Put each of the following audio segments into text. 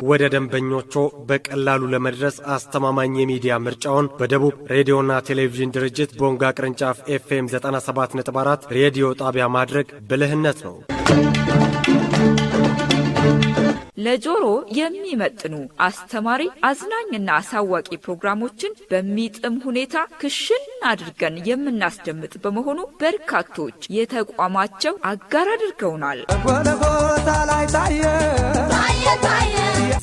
ወደ ደንበኞቹ በቀላሉ ለመድረስ አስተማማኝ የሚዲያ ምርጫውን በደቡብ ሬዲዮና ቴሌቪዥን ድርጅት ቦንጋ ቅርንጫፍ ኤፍኤም 97.4 ሬዲዮ ጣቢያ ማድረግ ብልህነት ነው። ለጆሮ የሚመጥኑ አስተማሪ አዝናኝና አሳዋቂ ፕሮግራሞችን በሚጥም ሁኔታ ክሽን አድርገን የምናስደምጥ በመሆኑ በርካቶች የተቋማቸው አጋር አድርገውናል።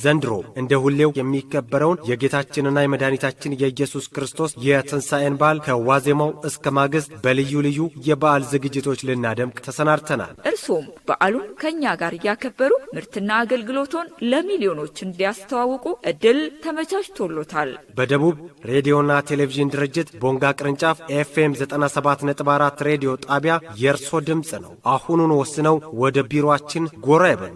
ዘንድሮ እንደ ሁሌው የሚከበረውን የጌታችንና የመድኃኒታችን የኢየሱስ ክርስቶስ የትንሣኤን በዓል ከዋዜማው እስከ ማግስት በልዩ ልዩ የበዓል ዝግጅቶች ልናደምቅ ተሰናድተናል። እርሶም በዓሉን ከኛ ጋር እያከበሩ ምርትና አገልግሎቶን ለሚሊዮኖች እንዲያስተዋውቁ እድል ተመቻችቶሎታል። በደቡብ ሬዲዮና ቴሌቪዥን ድርጅት ቦንጋ ቅርንጫፍ ኤፍኤም 97.4 ሬዲዮ ጣቢያ የእርሶ ድምፅ ነው። አሁኑን ወስነው ወደ ቢሮአችን ጎራ ይበሉ።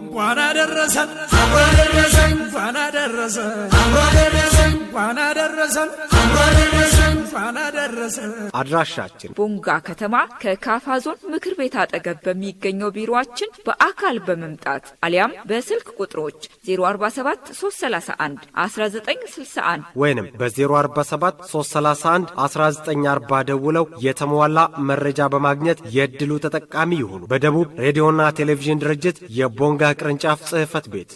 አድራሻችን ቦንጋ ከተማ ከካፋ ዞን ምክር ቤት አጠገብ በሚገኘው ቢሮአችን በአካል በመምጣት አሊያም በስልክ ቁጥሮች 047 331 1961 ወይንም በ047 331 1940 ደውለው የተሟላ መረጃ በማግኘት የዕድሉ ተጠቃሚ ይሁኑ። በደቡብ ሬዲዮና ቴሌቪዥን ድርጅት የቦንጋ ቅርንጫፍ ጽሕፈት ቤት